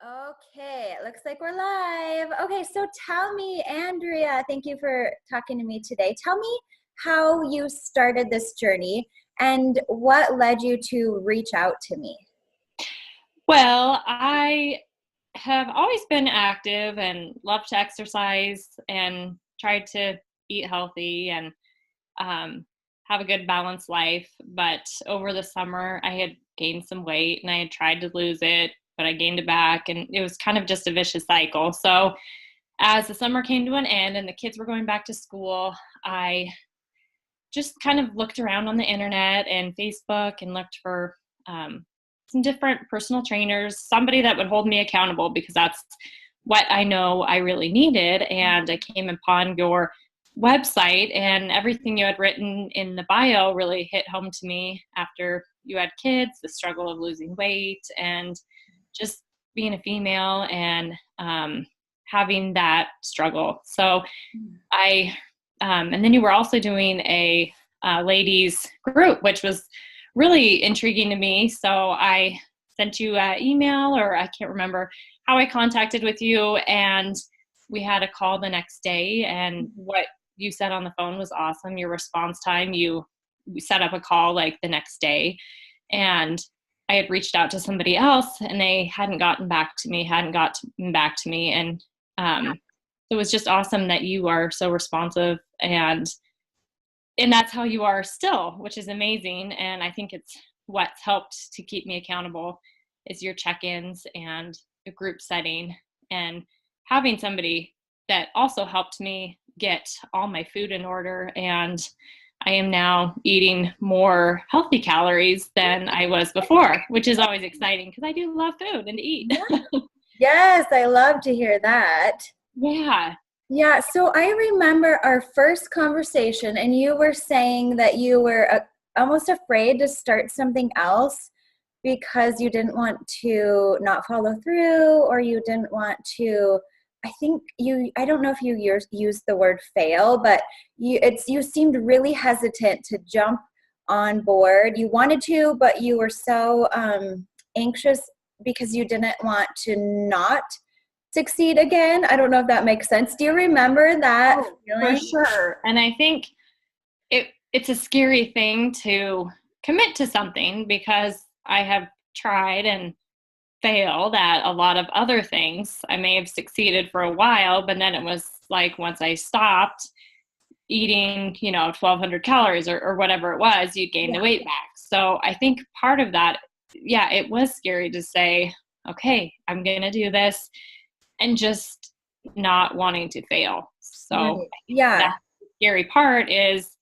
Okay, it looks like we're live. Okay, so tell me, Andrea, thank you for talking to me today. Tell me how you started this journey and what led you to reach out to me. Well, I have always been active and loved to exercise and tried to eat healthy and have a good balanced life. But over the summer, I had gained some weight and I had tried to lose it, but I gained it back. And it was kind of just a vicious cycle. So as the summer came to an end and the kids were going back to school, I just kind of looked around on the internet and Facebook and looked for some different personal trainers, somebody that would hold me accountable because that's what I know I really needed. And I came upon your website and everything you had written in the bio really hit home to me after you had kids, the struggle of losing weight and just being a female and having that struggle. So and then you were also doing a ladies group, which was really intriguing to me. So I sent you an email, or I can't remember how I contacted with you, and we had a call the next day, and what you said on the phone was awesome. Your response time, you set up a call like the next day, and I had reached out to somebody else and they hadn't gotten back to me. And it was just awesome that you are so responsive, and that's how you are still, which is amazing. And I think it's what's helped to keep me accountable is your check-ins and a group setting and having somebody that also helped me get all my food in order. And I am now eating more healthy calories than I was before, which is always exciting because I do love food and to eat. Yes, I love to hear that. Yeah. Yeah, so I remember our first conversation, and you were saying that you were almost afraid to start something else because you didn't want to not follow through, or you didn't want to, I don't know if you used the word fail, but you seemed really hesitant to jump on board. You wanted to, but you were so anxious because you didn't want to not succeed again. I don't know if that makes sense. Do you remember that feeling? For sure. And I think it's a scary thing to commit to something because I have tried and failed at a lot of other things. I may have succeeded for a while, but then it was like once I stopped eating, 1,200 calories or whatever it was, you gain the weight back. So I think part of that, it was scary to say, okay, I'm going to do this, and just not wanting to fail. So that's the scary part is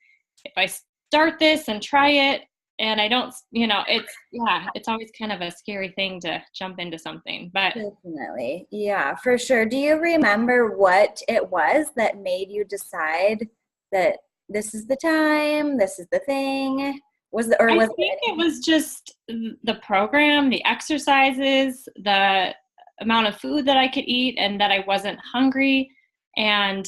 if I start this and try it and I don't, it's always kind of a scary thing to jump into something, but definitely. Yeah, for sure. Do you remember what it was that made you decide that this is the time, this is the thing? I think it was just the program, the exercises, the amount of food that I could eat and that I wasn't hungry, and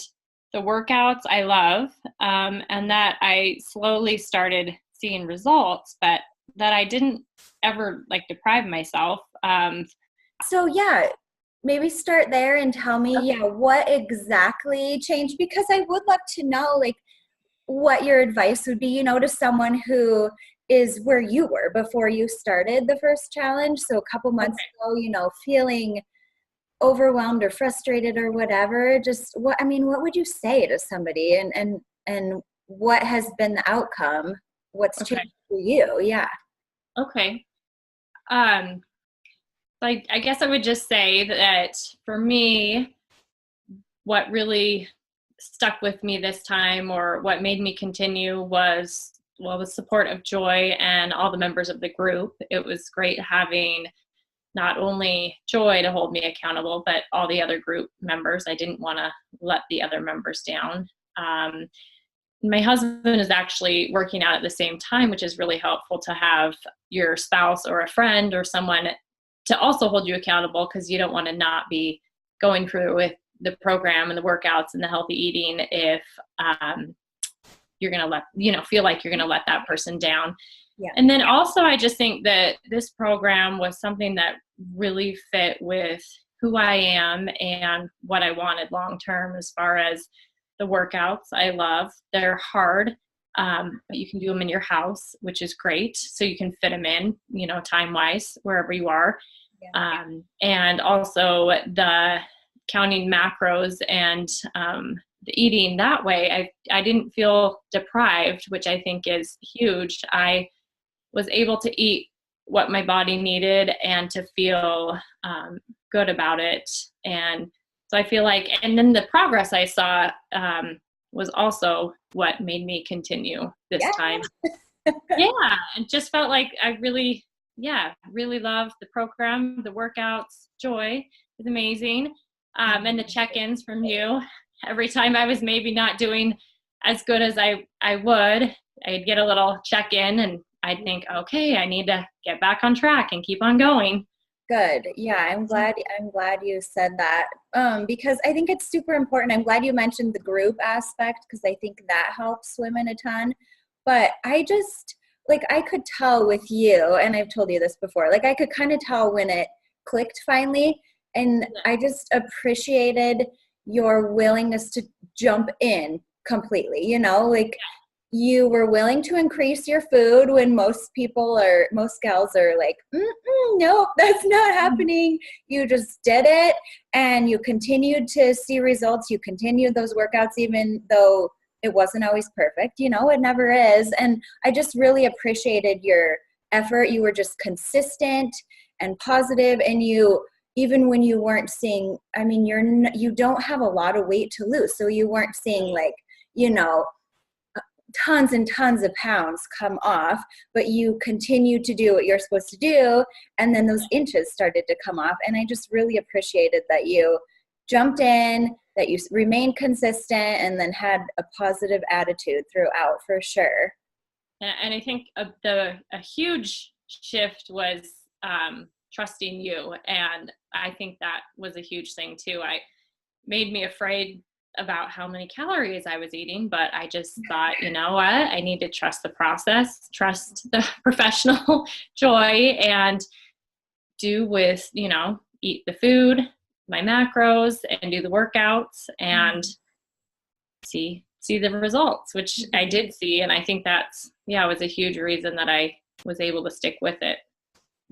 the workouts I love, and that I slowly started seeing results, but that I didn't ever deprive myself. So maybe start there and tell me, what exactly changed, because I would love to know what your advice would be, to someone who is where you were before you started the first challenge. So a couple months ago, feeling overwhelmed or frustrated or whatever, just what would you say to somebody, and what has been the outcome? What's changed for you? Yeah. Okay. I guess I would just say that for me, what really stuck with me this time, or what made me continue, was the support of Joy and all the members of the group. It was great having not only Joy to hold me accountable, but all the other group members. I didn't want to let the other members down. My husband is actually working out at the same time, which is really helpful to have your spouse or a friend or someone to also hold you accountable, because you don't want to not be going through with the program and the workouts and the healthy eating if you're going to feel like you're going to let that person down. Yeah. And then also I just think that this program was something that really fit with who I am and what I wanted long term. As far as the workouts, I love. They're hard, but you can do them in your house, which is great. So you can fit them in, time wise, wherever you are. Yeah. And also the counting macros and the eating that way, I didn't feel deprived, which I think is huge. I was able to eat what my body needed and to feel good about it. And so I feel like, and then the progress I saw was also what made me continue this time. Yeah, and just felt like I really, really love the program, the workouts. Joy is amazing. And the check-ins from you. Every time I was maybe not doing as good as I would, I'd get a little check-in and I'd think, okay, I need to get back on track and keep on going. Good. Yeah, I'm glad you said that, because I think it's super important. I'm glad you mentioned the group aspect, because I think that helps women a ton. But I just, like, I could tell with you, and I've told you this before, like I could kind of tell when it clicked finally, and I just appreciated your willingness to jump in completely, like you were willing to increase your food when most gals are like, nope, that's not happening. You just did it, and you continued to see results. You continued those workouts, even though it wasn't always perfect. It never is. And I just really appreciated your effort. You were just consistent and positive, and even when you weren't seeing, you don't have a lot of weight to lose. So you weren't seeing like, tons and tons of pounds come off, but you continue to do what you're supposed to do, and then those inches started to come off. And I just really appreciated that you jumped in, that you remained consistent, and then had a positive attitude throughout, for sure. And I think a huge shift was trusting you, and I think that was a huge thing too. I made me afraid about how many calories I was eating, but I just thought, you know what, I need to trust the process, trust the professional Joy, and do with, eat the food, my macros, and do the workouts, and see the results, which I did see. And I think that's, was a huge reason that I was able to stick with it.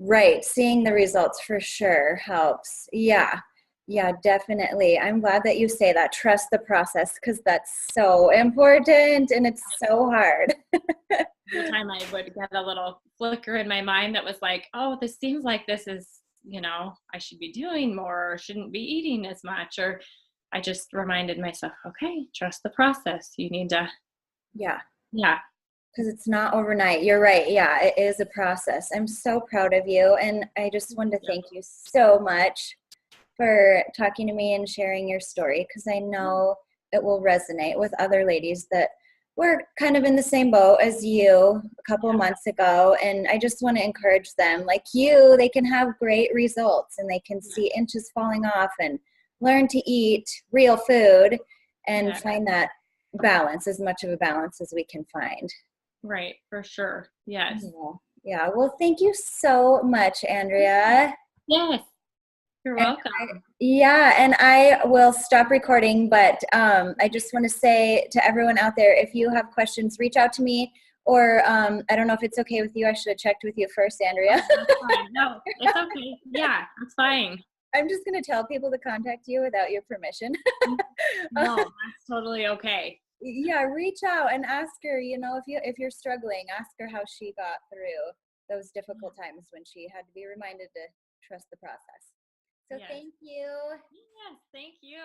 Right. Seeing the results for sure helps. Yeah. Yeah, definitely. I'm glad that you say that. Trust the process, because that's so important and it's so hard. The time I would get a little flicker in my mind that was like, oh, this seems like this is, I should be doing more, or shouldn't be eating as much. Or I just reminded myself, okay, trust the process. You need to. Yeah. Yeah. Because it's not overnight. You're right. Yeah, it is a process. I'm so proud of you. And I just wanted to thank you so much for talking to me and sharing your story, because I know it will resonate with other ladies that were kind of in the same boat as you a couple of months ago. And I just want to encourage them, like you, they can have great results and they can see inches falling off and learn to eat real food and find that balance, as much of a balance as we can find. Right, for sure. Yes. Yeah. Well, thank you so much, Andrea. Yes. You're welcome. And I will stop recording, but I just want to say to everyone out there, if you have questions, reach out to me, or I don't know if it's okay with you. I should have checked with you first, Andrea. Oh, that's fine. No, it's okay. Yeah, it's fine. I'm just going to tell people to contact you without your permission. No, that's totally okay. Yeah, reach out and ask her, if you're struggling, ask her how she got through those difficult times when she had to be reminded to trust the process. So thank you. Yes, thank you.